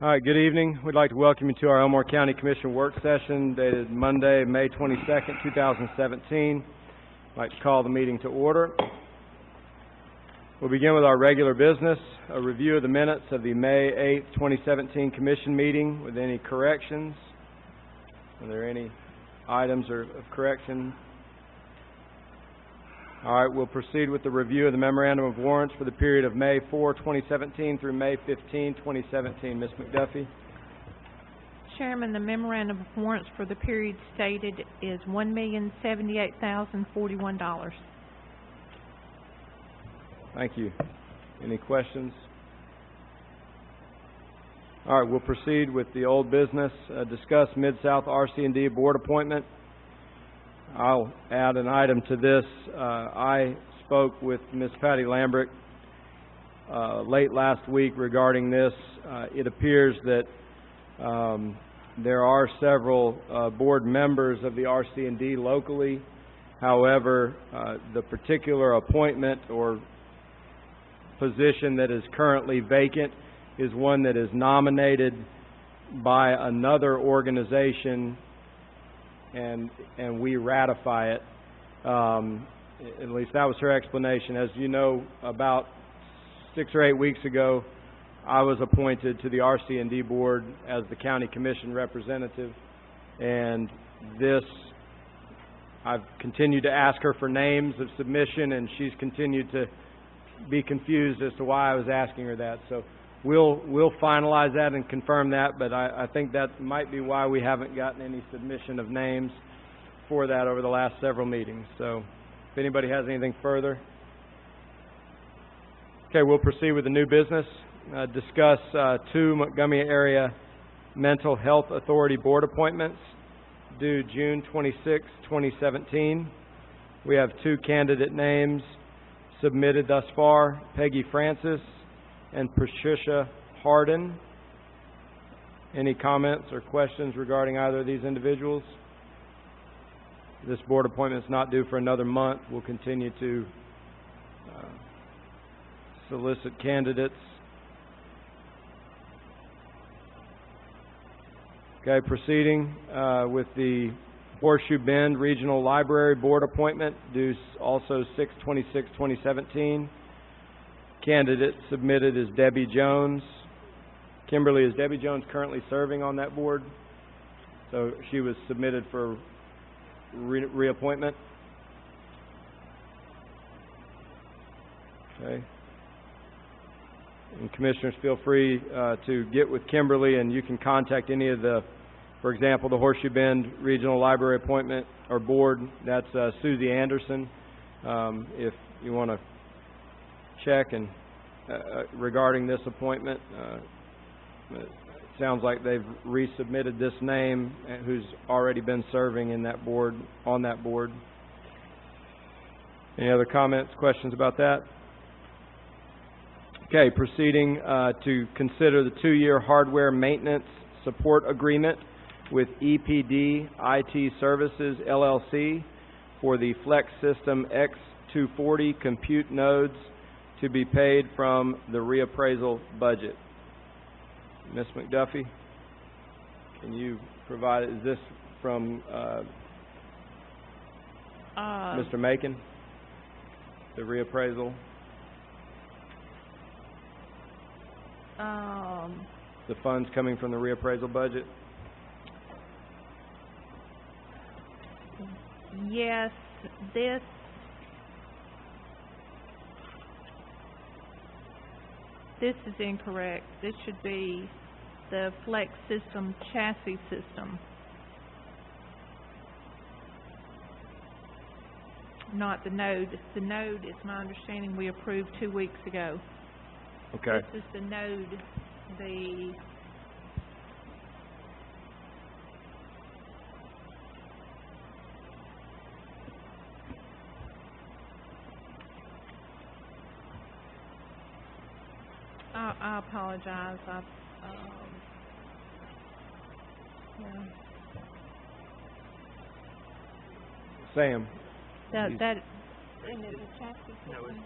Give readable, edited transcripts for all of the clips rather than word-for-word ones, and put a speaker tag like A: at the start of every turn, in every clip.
A: All right, good evening. We'd like to welcome you to our Elmore County Commission work session dated Monday, May 22nd, 2017. I'd like to call the meeting to order. We'll begin with our regular business, a review of the minutes of the May 8th, 2017 Commission meeting with any corrections. Are there any items of correction? All right, we'll proceed with the review of the memorandum of warrants for the period of May 4, 2017 through May 15, 2017. Ms. McDuffie.
B: Chairman, the memorandum of warrants for the period stated is $1,078,041.
A: Thank you. Any questions? All right, we'll proceed with the old business. Discuss Mid-South RC&D board appointment. I'll add an item to this. I spoke with Ms. Patty Lambrick late last week regarding this. It appears that there are several board members of the RC&D locally. However, the particular appointment or position that is currently vacant is one that is nominated by another organization and we ratify it. At least that was her explanation. As you know, about 6 or 8 weeks ago, I was appointed to the RC&D board as the county commission representative, and I've continued to ask her for names of submission, and she's continued to be confused as to why I was asking her that. So we'll finalize that and confirm that, but I think that might be why we haven't gotten any submission of names for that over the last several meetings. So if anybody has anything further. Okay, we'll proceed with the new business. Discuss 2 Montgomery Area Mental Health Authority board appointments due June 26, 2017. We have 2 candidate names submitted thus far, Peggy Francis and Patricia Harden. Any comments or questions regarding either of these individuals? This board appointment is not due for another month. We'll continue to solicit candidates. Okay, proceeding with the Horseshoe Bend Regional Library board appointment due also 6/26/2017. Candidate submitted is Debbie Jones. Kimberly, is Debbie Jones currently serving on that board? So she was submitted for reappointment. Okay. And commissioners, feel free to get with Kimberly, and you can contact any of the, for example, the Horseshoe Bend Regional Library appointment or board. That's Susie Anderson. If you want to check and regarding this appointment, it sounds like they've resubmitted this name who's already been serving in that board, on that board. Any other comments, questions about that? Okay, proceeding to consider the 2-year hardware maintenance support agreement with EPD IT Services LLC for the Flex System X240 compute nodes to be paid from the reappraisal budget. Ms. McDuffie, can you provide, is this from Mr. Macon, the reappraisal? The funds coming from the reappraisal budget?
B: Yes, this is incorrect. This should be the Flex System chassis system, not the node. The node, it's my understanding, we approved 2 weeks ago.
A: Okay.
B: This is the node, I apologize. Yeah.
A: Sam.
B: That and it's a chassis system?
A: No, it's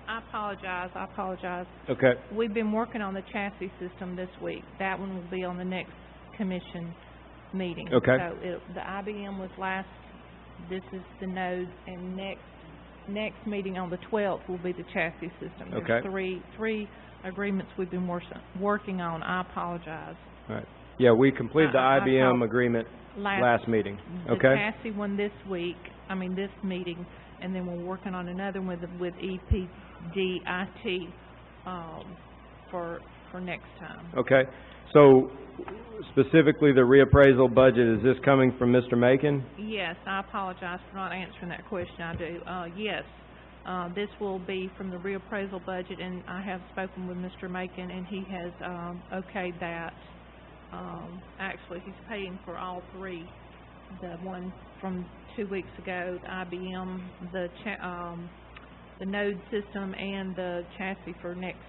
B: I apologize.
A: Okay,
B: We've been working on the chassis system this week. That one will be on the next commission meeting.
A: Okay.
B: So the IBM was last, this is the node, and next meeting on the 12th will be the chassis system.
A: Okay.
B: There's three agreements we've been working on. I apologize.
A: all right. Yeah, we completed the
B: I
A: IBM
B: thought
A: agreement last meeting.
B: The
A: Okay?
B: chassis one this meeting, and then we're working on another one with EPDIT, for next time.
A: Okay. So specifically the reappraisal budget, is this coming from Mr. Macon?
B: Yes, I apologize for not answering that question. I do. Yes, this will be from the reappraisal budget, and I have spoken with Mr. Macon, and he has okayed that. Actually, he's paying for all three. The one from 2 weeks ago, the IBM, the node system, and the chassis for next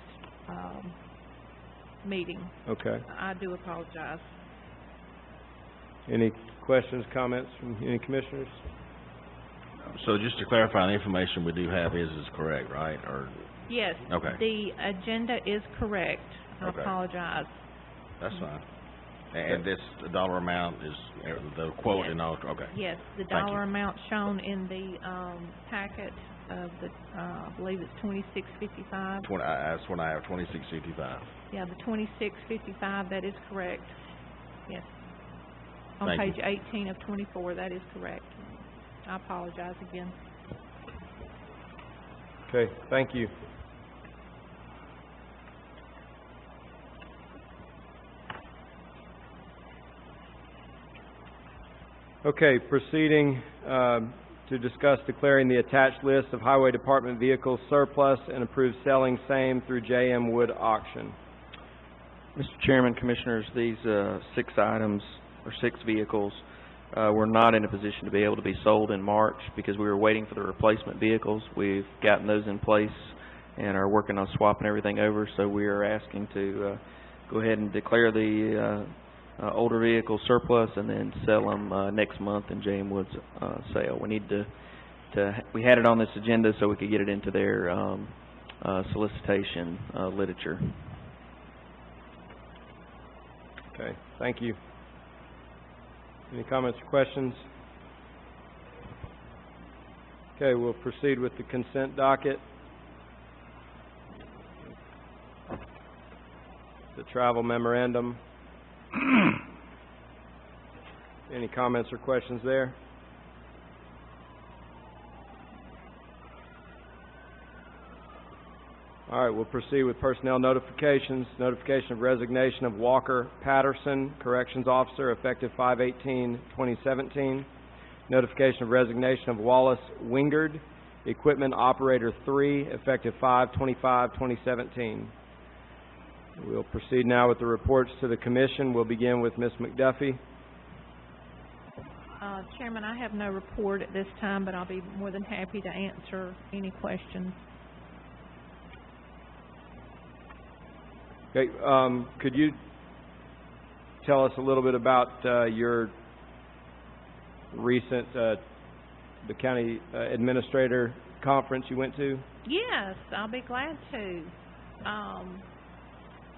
B: meeting.
A: Okay.
B: I do apologize.
A: Any questions, comments from any commissioners?
C: So just to clarify, the information we do have is correct, right? Or
B: Yes.
C: Okay.
B: The agenda is correct. I
C: Okay.
B: apologize.
C: that's fine. And this, the dollar amount is the quote
B: Yes.
C: and all, okay.
B: Yes, the
C: Thank
B: dollar
C: you.
B: amount shown in the packet of the, I believe it's 2655.
C: That's when I have 2665.
B: Yeah, the 2655, that is correct. Yes. On
C: Thank
B: page
C: you.
B: 18 of 24, that is correct. I apologize again.
A: Okay, thank you. Okay, proceeding to discuss declaring the attached list of Highway Department vehicles surplus and approve selling same through J.M. Wood Auction.
D: Mr. Chairman, Commissioners, these 6 items, or 6 vehicles, were not in a position to be able to be sold in March because we were waiting for the replacement vehicles. We've gotten those in place and are working on swapping everything over, so we are asking to go ahead and declare the older vehicles surplus and then sell them next month in J.M. Wood's sale. We need we had it on this agenda so we could get it into their solicitation literature.
A: Okay, thank you. Any comments or questions? Okay, we'll proceed with the consent docket. The travel memorandum. Any comments or questions there? All right, we'll proceed with personnel notifications. Notification of resignation of Walker Patterson, Corrections Officer, effective 5/18/2017. Notification of resignation of Wallace Wingard, Equipment Operator 3, effective 5/25/2017. We'll proceed now with the reports to the Commission. We'll begin with Ms. McDuffie.
B: Chairman, I have no report at this time, but I'll be more than happy to answer any questions.
A: Okay, could you tell us a little bit about your recent the county administrator conference you went to?
B: Yes, I'll be glad to.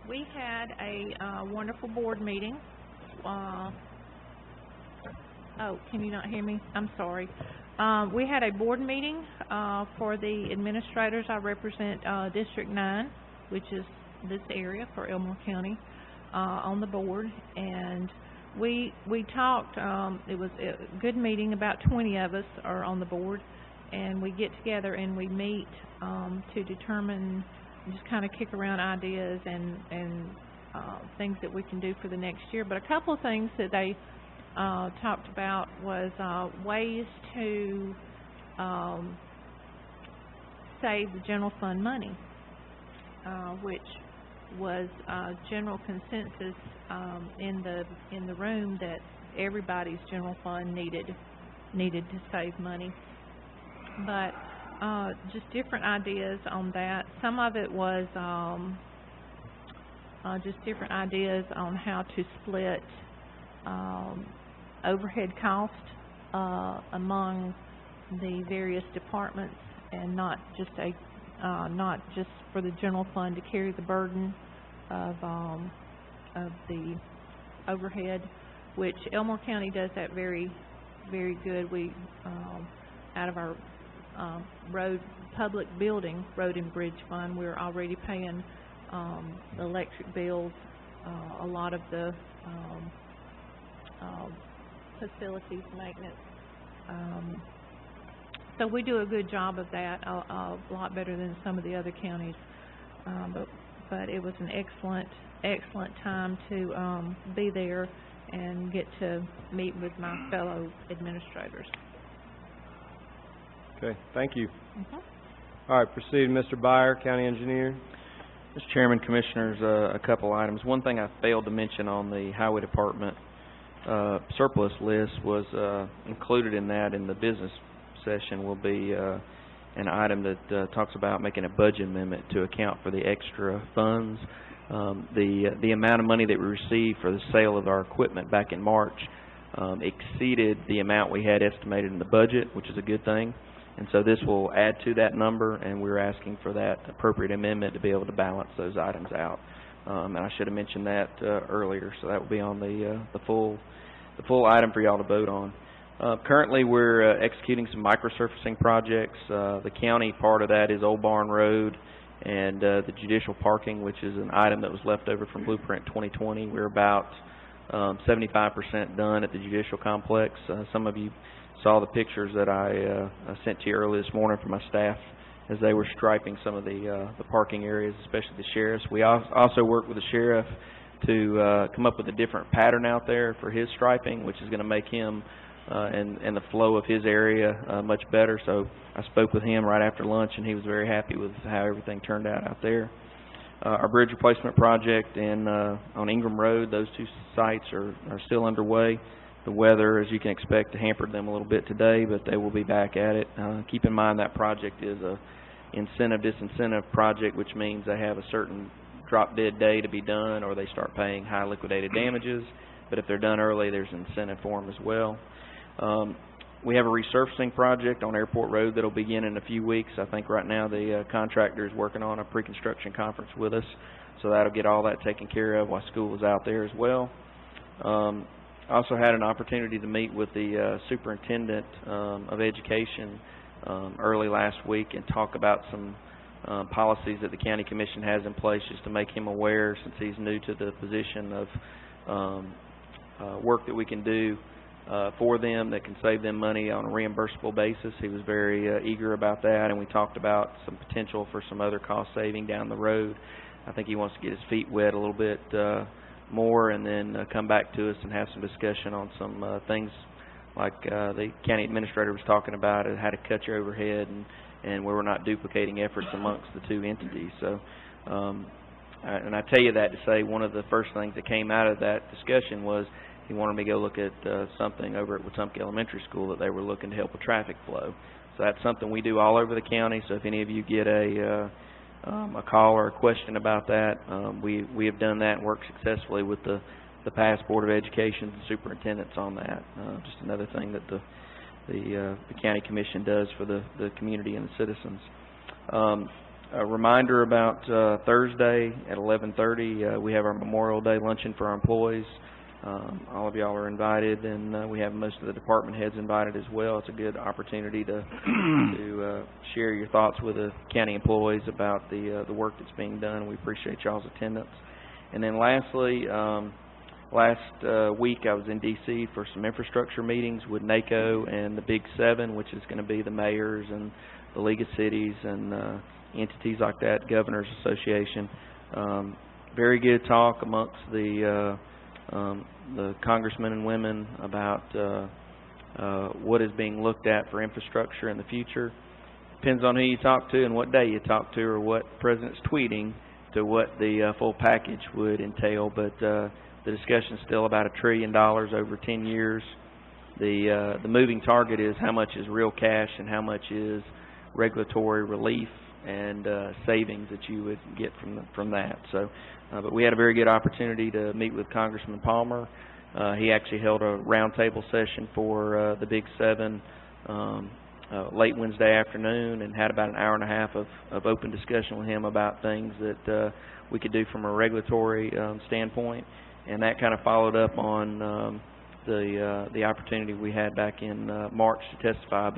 B: We had a wonderful board meeting. Oh, can you not hear me? I'm sorry. We had a board meeting for the administrators. I represent District 9, which is this area for Elmore County, on the board, and we talked. It was a good meeting. About 20 of us are on the board, and we get together and we meet to determine, just kind of kick around ideas and things that we can do for the next year. But a couple of things that they talked about was ways to save the general fund money, which was general consensus in the room that everybody's general fund needed to save money. But just different ideas on that. Some of it was just different ideas on how to split overhead cost among the various departments, and not just a not just for the general fund to carry the burden of the overhead, which Elmore County does that very, very good. We, out of our public building, road and bridge fund, we're already paying the electric bills, a lot of the facilities maintenance. So we do a good job of that, a lot better than some of the other counties. But it was an excellent time to be there and get to meet with my fellow administrators.
A: Okay, thank you.
B: Mhm.
A: All right, proceed, Mr. Byer, County Engineer.
D: Mr. Chairman, Commissioners, a couple items. One thing I failed to mention on the Highway Department surplus list was included in that in the business session will be an item that talks about making a budget amendment to account for the extra funds. The amount of money that we received for the sale of our equipment back in March exceeded the amount we had estimated in the budget, which is a good thing. And so this will add to that number, and we're asking for that appropriate amendment to be able to balance those items out. And I should have mentioned that earlier, so that will be on the full item for y'all to vote on. Currently, we're executing some microsurfacing projects. The county part of that is Old Barn Road and the judicial parking, which is an item that was left over from Blueprint 2020. We're about 75% done at the judicial complex. Some of you saw the pictures that I sent to you early this morning from my staff as they were striping some of the parking areas, especially the sheriff's. We also worked with the sheriff to come up with a different pattern out there for his striping, which is going to make him and the flow of his area much better. So I spoke with him right after lunch, and he was very happy with how everything turned out there. Our bridge replacement project on Ingram Road, those two sites are still underway. The weather, as you can expect, hampered them a little bit today, but they will be back at it. Keep in mind that project is a incentive-disincentive project, which means they have a certain drop-dead day to be done, or they start paying high liquidated damages. But if they're done early, there's an incentive for them as well. We have a resurfacing project on Airport Road that will begin in a few weeks. I think right now the contractor is working on a pre-construction conference with us, so that'll get all that taken care of while school is out there as well. I also had an opportunity to meet with the superintendent of education early last week and talk about some policies that the county commission has in place, just to make him aware, since he's new to the position, of work that we can do for them that can save them money on a reimbursable basis. He was very eager about that, and we talked about some potential for some other cost saving down the road. I think he wants to get his feet wet a little bit more, and then come back to us and have some discussion on some things like the county administrator was talking about, how to cut your overhead and where we're not duplicating efforts amongst the two entities. So, and I tell you that to say one of the first things that came out of that discussion was he wanted me to go look at something over at Wetumpka Elementary School that they were looking to help with traffic flow. So that's something we do all over the county. So if any of you get a call or a question about that, we have done that and worked successfully with the past Board of Education and superintendents on that. Just another thing that the county commission does for the community and the citizens. A reminder about Thursday at 11:30, we have our Memorial Day luncheon for our employees. All of y'all are invited, and we have most of the department heads invited as well. It's a good opportunity to share your thoughts with the county employees about the work that's being done. We appreciate y'all's attendance. And then lastly, last week I was in D.C. for some infrastructure meetings with NACO and the Big Seven, which is going to be the mayors and the League of Cities and entities like that, Governors Association. Very good talk amongst the congressmen and women about what is being looked at for infrastructure in the future. Depends on who you talk to and what day you talk to, or what the president's tweeting, to what the full package would entail. But the discussion is still about $1 trillion over 10 years. The moving target is how much is real cash and how much is regulatory relief and savings that you would get from that. So, but we had a very good opportunity to meet with Congressman Palmer. He actually held a roundtable session for the Big Seven late Wednesday afternoon and had about an hour and a half of open discussion with him about things that we could do from a regulatory standpoint, and that kind of followed up on the opportunity we had back in March to testify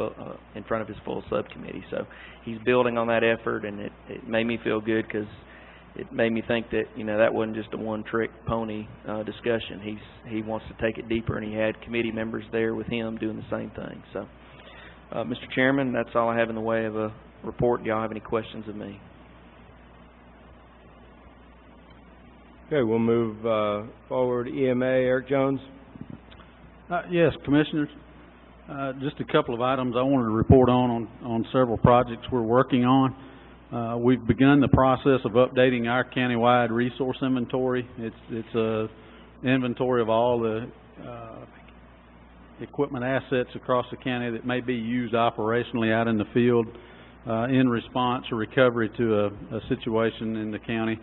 D: in front of his full subcommittee. So he's building on that effort, and it made me feel good because it made me think that, you know, that wasn't just a one-trick pony discussion. He wants to take it deeper, and he had committee members there with him doing the same thing. So, Mr. Chairman, that's all I have in the way of a report. Do y'all have any questions of me?
A: Okay, we'll move forward. EMA, Eric Jones.
E: Yes, Commissioners. Just a couple of items I wanted to report on several projects we're working on. We've begun the process of updating our countywide resource inventory. It's a inventory of all the equipment assets across the county that may be used operationally out in the field in response or recovery to a situation in the county.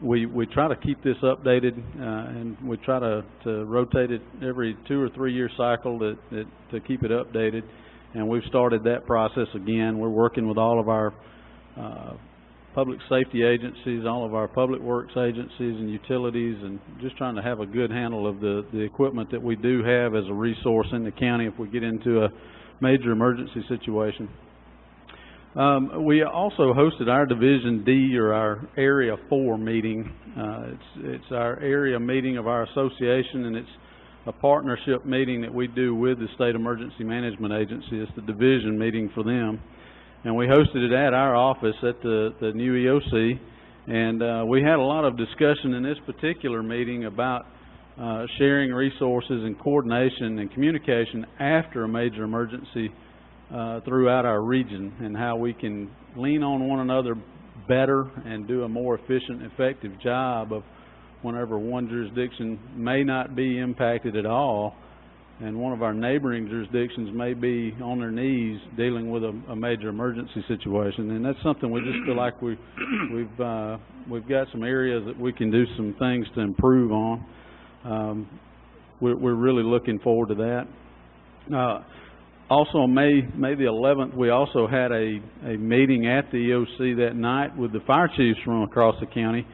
E: We try to keep this updated, and we try to rotate it every 2 or 3 year cycle to keep it updated. And we've started that process again. We're working with all of our public safety agencies, all of our public works agencies and utilities, and just trying to have a good handle of the equipment that we do have as a resource in the county if we get into a major emergency situation. We also hosted our Division D, or our Area 4 meeting. It's our area meeting of our association, and it's a partnership meeting that we do with the State Emergency Management Agency. It's the division meeting for them. And we hosted it at our office at the new EOC. And we had a lot of discussion in this particular meeting about sharing resources and coordination and communication after a major emergency throughout our region, and how we can lean on one another better and do a more efficient, effective job of whenever one jurisdiction may not be impacted at all, and one of our neighboring jurisdictions may be on their knees dealing with a major emergency situation. And that's something we just feel like we've got some areas that we can do some things to improve on. We're really looking forward to that. Also, on May the 11th, we also had a meeting at the EOC that night with the fire chiefs from across the county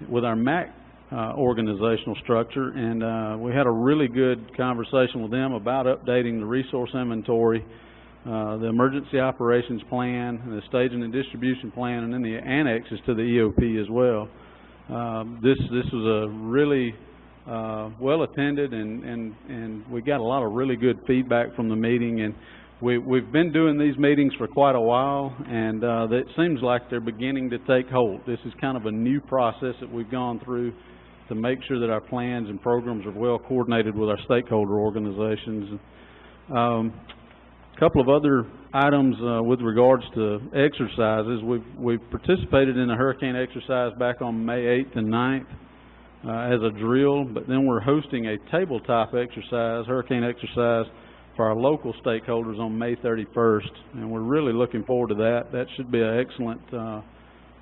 E: with our MAC organizational structure, and we had a really good conversation with them about updating the resource inventory, the emergency operations plan, and the staging and distribution plan, and then the annexes to the EOP as well. This was a really well attended, and we got a lot of really good feedback from the meeting, and we've been doing these meetings for quite a while, and it seems like they're beginning to take hold. This is kind of a new process that we've gone through to make sure that our plans and programs are well coordinated with our stakeholder organizations. A couple of other items with regards to exercises. We've participated in a hurricane exercise back on May 8th and 9th. As a drill, but then we're hosting a tabletop exercise, hurricane exercise, for our local stakeholders on May 31st, and we're really looking forward to that. That should be an excellent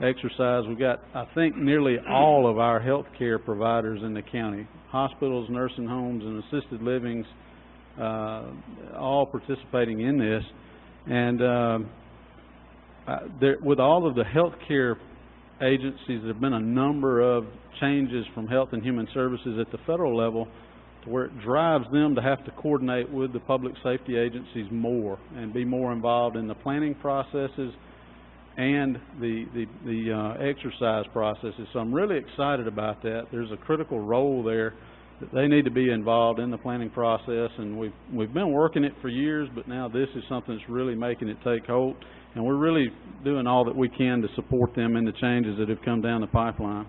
E: exercise. We've got, I think, nearly all of our health care providers in the county, hospitals, nursing homes, and assisted livings, all participating in this. And with all of the health care agencies, there have been a number of changes from Health and Human Services at the federal level to where it drives them to have to coordinate with the public safety agencies more and be more involved in the planning processes and the exercise processes. So I'm really excited about that. There's a critical role there that they need to be involved in the planning process, and we've been working it for years, but now this is something that's really making it take hold, and we're really doing all that we can to support them in the changes that have come down the pipeline.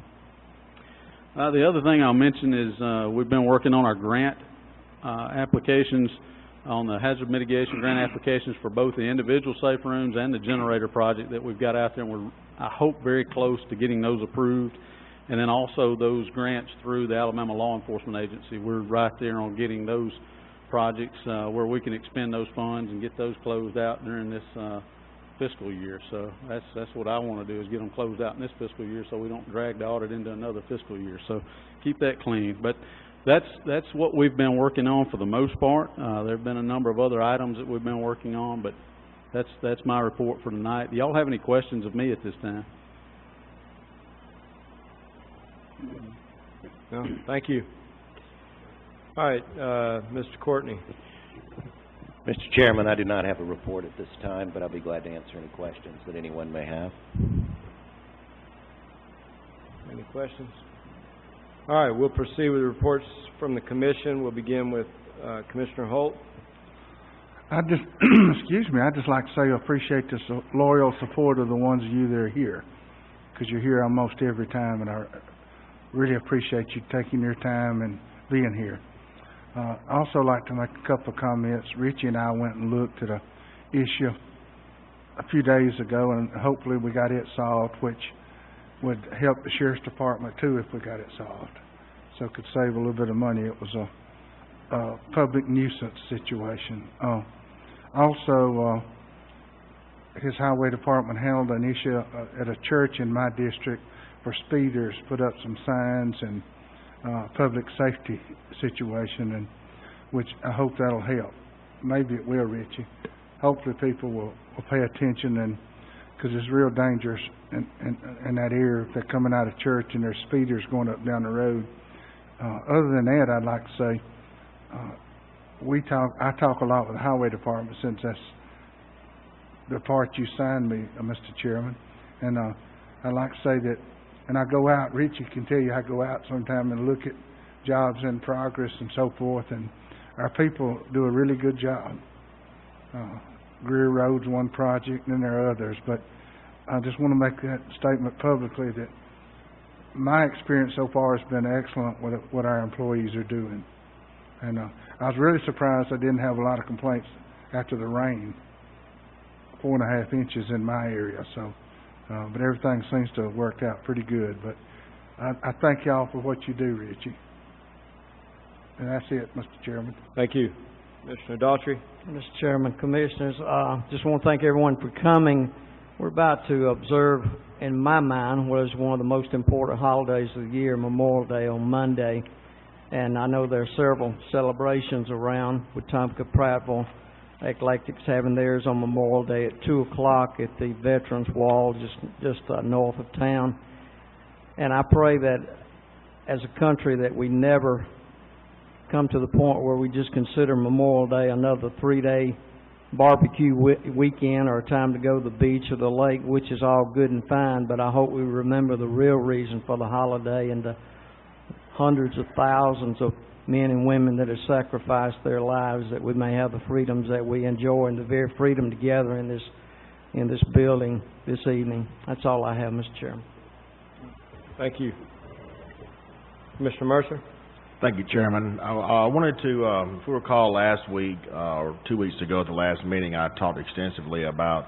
E: The other thing I'll mention is we've been working on our grant applications, on the hazard mitigation grant applications for both the individual safe rooms and the generator project that we've got out there, and we're, I hope, very close to getting those approved. And then also those grants through the Alabama Law Enforcement Agency. We're right there on getting those projects where we can expend those funds and get those closed out during this fiscal year. So that's what I want to do, is get them closed out in this fiscal year so we don't drag the audit into another fiscal year. So keep that clean. But that's what we've been working on for the most part. There've been a number of other items that we've been working on, but that's my report for tonight. Do y'all have any questions of me at this time?
A: No, thank you. All right, Mr. Courtney.
F: Mr. Chairman, I do not have a report at this time, but I'll be glad to answer any questions that anyone may have.
A: Any questions? All right, we'll proceed with the reports from the commission. We'll begin with Commissioner Holt.
G: I just, excuse me, I'd just like to say I appreciate the loyal support of the ones of you that are here, because you're here almost every time, and I really appreciate you taking your time and being here. I also like to make a couple of comments. Richie and I went and looked at a issue a few days ago, and hopefully we got it solved, which would help the Sheriff's Department too if we got it solved. So it could save a little bit of money. It was a public nuisance situation. Also, his highway department handled an issue at a church in my district for speeders, put up some signs and public safety situation, and which I hope that'll help. Maybe it will, Richie. Hopefully people will pay attention, and because it's real dangerous in that area if they're coming out of church and there's speeders going up down the road. Other than that, I'd like to say I talk a lot with the highway department since that's the part you signed me, Mr. Chairman, and I'd like to say that. And I go out, Richie can tell you, I go out sometime and look at jobs in progress and so forth, and our people do a really good job. Greer Road's one project, and then there are others, but I just want to make that statement publicly that my experience so far has been excellent with what our employees are doing. And I was really surprised I didn't have a lot of complaints after the rain, 4.5 inches in my area, so. But everything seems to have worked out pretty good. But I thank y'all for what you do, Richie. And that's it, Mr. Chairman.
A: Thank you. Commissioner Daughtry.
H: Mr. Chairman, Commissioners, just want to thank everyone for coming. We're about to observe, in my mind, what is one of the most important holidays of the year, Memorial Day on Monday. And I know there are several celebrations around with Wetumpka, Prattville, Athletics having theirs on Memorial Day at 2 o'clock at the Veterans Wall, just north of town. And I pray that as a country that we never come to the point where we just consider Memorial Day another 3-day barbecue weekend or a time to go to the beach or the lake, which is all good and fine, but I hope we remember the real reason for the holiday and the hundreds of thousands of men and women that have sacrificed their lives that we may have the freedoms that we enjoy and the very freedom together in this building this evening. That's all I have, Mr. Chairman.
A: Thank you. Commissioner Mercer.
C: Thank you, Chairman. I wanted to, if you recall last week, or 2 weeks ago at the last meeting, I talked extensively about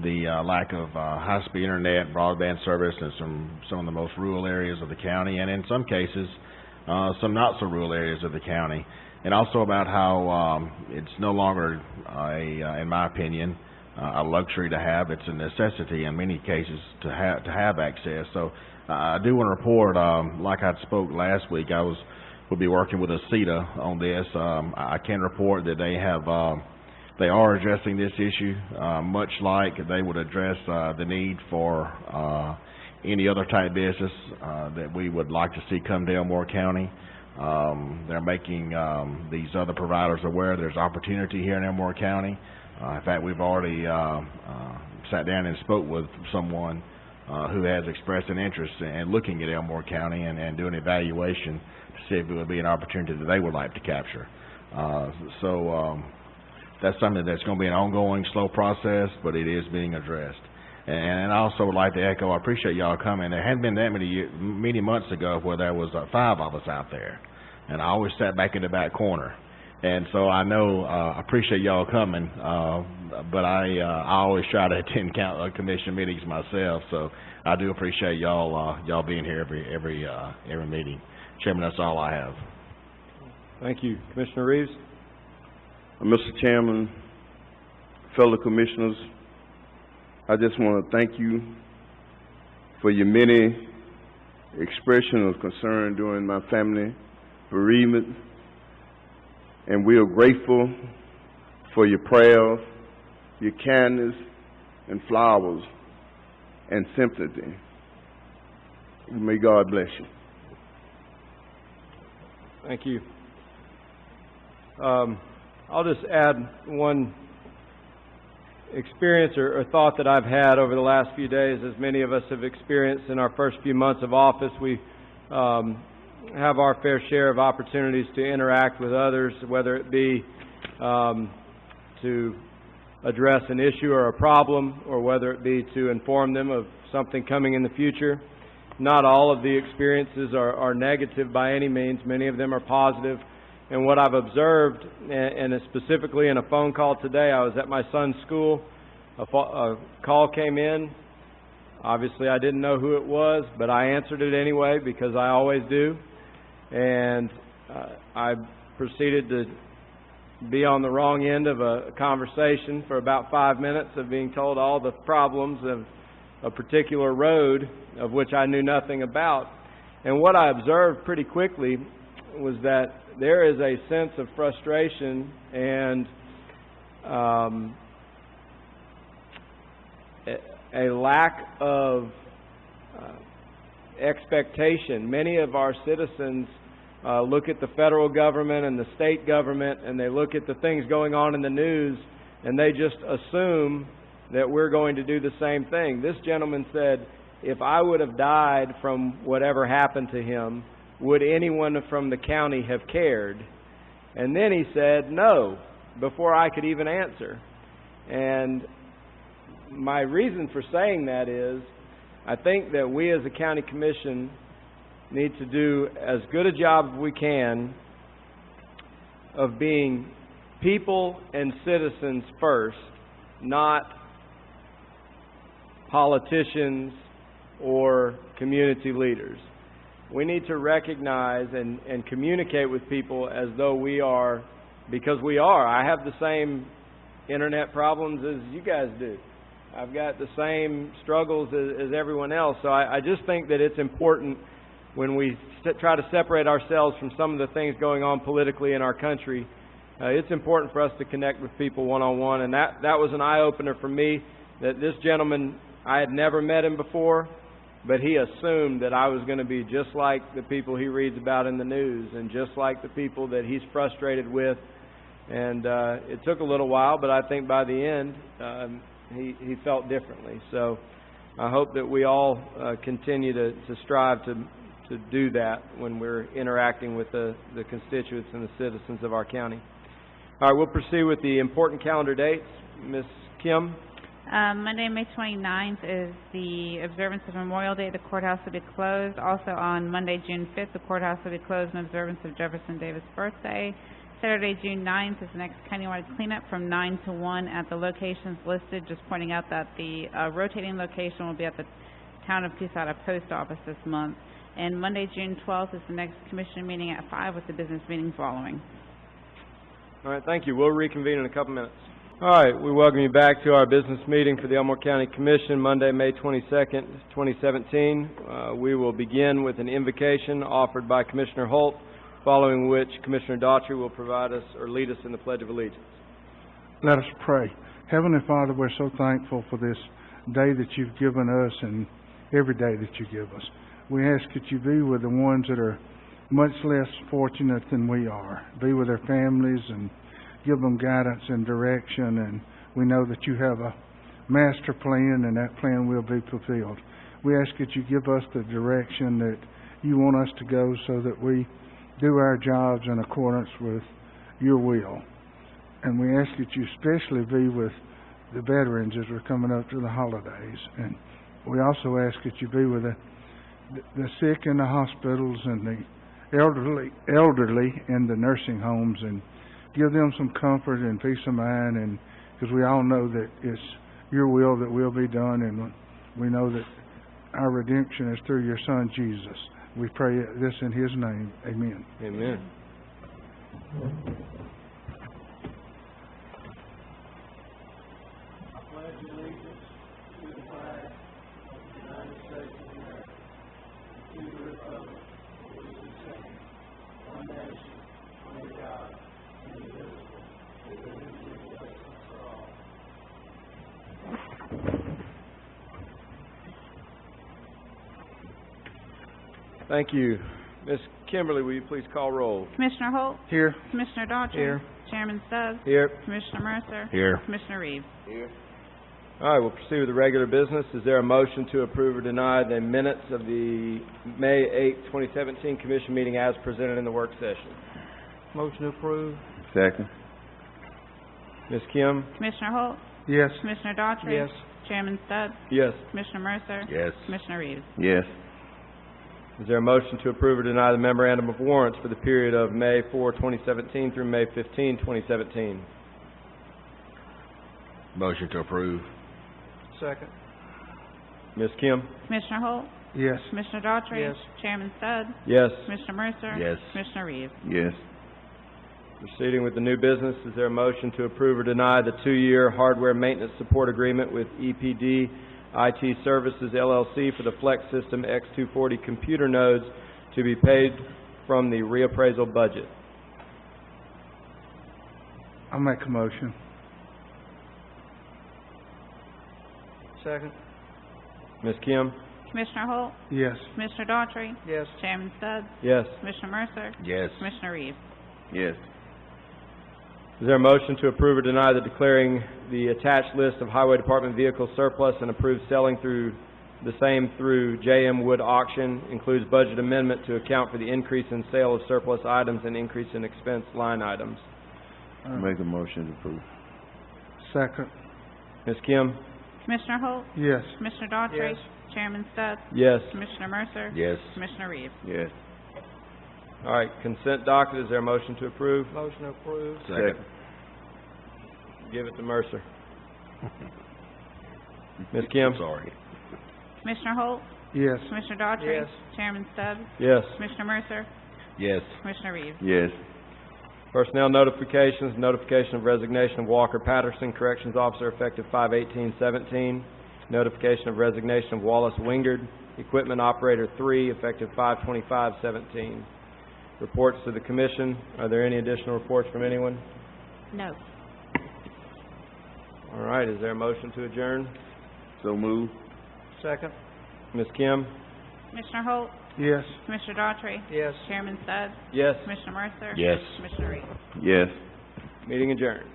C: the lack of high-speed internet, broadband service in some of the most rural areas of the county, and in some cases, some not-so-rural areas of the county, and also about how it's no longer, in my opinion, a luxury to have. It's a necessity in many cases to have access. So I do want to report, like I spoke last week, we'll be working with ACETA on this. I can report that they are addressing this issue, much like they would address the need for any other type business that we would like to see come to Elmore County. They're making these other providers aware there's opportunity here in Elmore County. In fact, we've already sat down and spoke with someone who has expressed an interest in looking at Elmore County and doing an evaluation to see if it would be an opportunity that they would like to capture. That's something that's going to be an ongoing, slow process, but it is being addressed. And I also would like to echo, I appreciate y'all coming. There hadn't been that many months ago where there was 5 of us out there, and I always sat back in the back corner. And so I know, I appreciate y'all coming, but I always try to attend commission meetings myself. So I do appreciate y'all being here every meeting. Chairman, that's all I have.
A: Thank you, Commissioner Reeves.
I: Mr. Chairman, fellow commissioners, I just want to thank you for your many expressions of concern during my family bereavement, and we are grateful for your prayers, your kindness, and flowers, and sympathy. May God bless you.
A: Thank you. I'll just add one experience or thought that I've had over the last few days. As many of us have experienced in our first few months of office, we have our fair share of opportunities to interact with others, whether it be to address an issue or a problem, or whether it be to inform them of something coming in the future. Not all of the experiences are negative by any means. Many of them are positive. And what I've observed, and specifically in a phone call today, I was at my son's school. A call came in. Obviously, I didn't know who it was, but I answered it anyway because I always do. And I proceeded to be on the wrong end of a conversation for about 5 minutes of being told all the problems of a particular road of which I knew nothing about. And what I observed pretty quickly was that there is a sense of frustration and a lack of expectation. Many of our citizens look at the federal government and the state government, and they look at the things going on in the news, and they just assume that we're going to do the same thing. This gentleman said, if I would have died from whatever happened to him, would anyone from the county have cared? And then he said, no, before I could even answer. And my reason for saying that is, I think that we as a county commission need to do as good a job as we can of being people and citizens first, not politicians or community leaders. We need to recognize and communicate with people as though we are, because we are. I have the same internet problems as you guys do. I've got the same struggles as everyone else. So I just think that it's important when we try to separate ourselves from some of the things going on politically in our country. It's important for us to connect with people one-on-one. And that was an eye-opener for me, that this gentleman, I had never met him before, but he assumed that I was going to be just like the people he reads about in the news and just like the people that he's frustrated with. And it took a little while, but I think by the end, he felt differently. So I hope that we all continue to strive to do that when we're interacting with the constituents and the citizens of our county. All right, we'll proceed with the important calendar dates. Ms. Kim?
J: Monday, May 29th is the observance of Memorial Day. The courthouse will be closed. Also on Monday, June 5th, the courthouse will be closed in observance of Jefferson Davis' birthday. Saturday, June 9th is the next countywide cleanup from 9 to 1 at the locations listed. Just pointing out that the rotating location will be at the Town of Cusata Post Office this month. And Monday, June 12th is the next commission meeting at 5 with the business meeting following.
A: All right, thank you. We'll reconvene in a couple minutes. All right, we welcome you back to our business meeting for the Elmore County Commission, Monday, May 22nd, 2017. We will begin with an invocation offered by Commissioner Holt, following which Commissioner Daughtry will provide us or lead us in the Pledge of Allegiance.
G: Let us pray. Heavenly Father, we're so thankful for this day that you've given us and every day that you give us. We ask that you be with the ones that are much less fortunate than we are. Be with their families and give them guidance and direction. And we know that you have a master plan, and that plan will be fulfilled. We ask that you give us the direction that you want us to go so that we do our jobs in accordance with your will. And we ask that you especially be with the veterans as we're coming up to the holidays. And we also ask that you be with the sick in the hospitals and the elderly in the nursing homes, and give them some comfort and peace of mind, and because we all know that it's your will that will be done, and we know that our redemption is through your Son, Jesus. We pray this in his name. Amen.
A: Amen.
G: Amen.
A: Thank you. Ms. Kimberly, will you please call roll?
J: Commissioner Holt,
G: Here.
J: Commissioner Daughtry.
H: Here.
J: Chairman Stubbs.
A: Here.
J: Commissioner Mercer.
C: Here.
J: Commissioner Reeves.
A: All right, we'll proceed with the regular business. Is there a motion to approve or deny the minutes of the May 8th, 2017 commission meeting as presented in the work session?
H: Motion to approve.
I: Second.
A: Ms. Kim?
J: Commissioner Holt,
G: Yes.
J: Commissioner Daughtry.
H: Yes.
J: Chairman Stubbs.
A: Yes.
J: Commissioner Mercer.
C: Yes.
J: Commissioner Reeves.
I: Yes.
A: Is there a motion to approve or deny the memorandum of warrants for the period of May 4, 2017 through May 15, 2017?
C: Motion to approve.
H: Second.
A: Ms. Kim?
J: Commissioner Holt,
G: Yes.
J: Commissioner Daughtry.
H: Yes.
J: Chairman Stubbs.
A: Yes.
J: Commissioner Mercer.
C: Yes.
J: Commissioner Reeves.
I: Yes.
A: Proceeding with the new business, is there a motion to approve or deny the 2-year hardware maintenance support agreement with EPD IT Services LLC for the Flex System X240 computer nodes to be paid from the reappraisal budget?
G: I'll make a motion.
H: Second.
A: Ms. Kim?
J: Commissioner Holt,
G: Yes.
J: Commissioner Daughtry.
H: Yes.
J: Chairman Stubbs.
A: Yes.
J: Commissioner Mercer.
C: Yes.
J: Commissioner Reeves.
I: Yes.
A: Is there a motion to approve or deny the declaring the attached list of Highway Department vehicles surplus and approve selling through the same through J.M. Wood Auction, includes budget amendment to account for the increase in sale of surplus items and increase in expense line items?
I: Make a motion to approve.
G: Second.
A: Ms. Kim?
J: Commissioner Holt,
G: Yes.
J: Commissioner Daughtry.
H: Yes.
J: Chairman Stubbs.
A: Yes.
J: Commissioner Mercer.
C: Yes.
J: Commissioner Reeves.
I: Yes.
A: All right, consent docket, is there a motion to approve?
H: Motion to approve.
C: Second.
A: Give it to Mercer. Ms. Kim?
C: Sorry.
J: Commissioner Holt,
G: Yes.
J: Commissioner Daughtry.
H: Yes.
J: Chairman Stubbs.
A: Yes.
J: Commissioner Mercer.
C: Yes.
J: Commissioner Reeves.
I: Yes.
A: Personnel notifications, notification of resignation of Walker Patterson, Corrections Officer, effective 5/18/17. Notification of resignation of Wallace Wingard, Equipment Operator 3, effective 5/25/17. Reports to the Commission. Are there any additional reports from anyone?
B: No.
A: All right, is there a motion to adjourn?
I: So move.
H: Second.
A: Ms. Kim?
J: Commissioner Holt,
G: Yes.
J: Commissioner Daughtry.
H: Yes.
J: Chairman Stubbs.
A: Yes.
J: Commissioner Mercer.
C: Yes.
J: Commissioner Reeves.
I: Yes.
A: Meeting adjourned.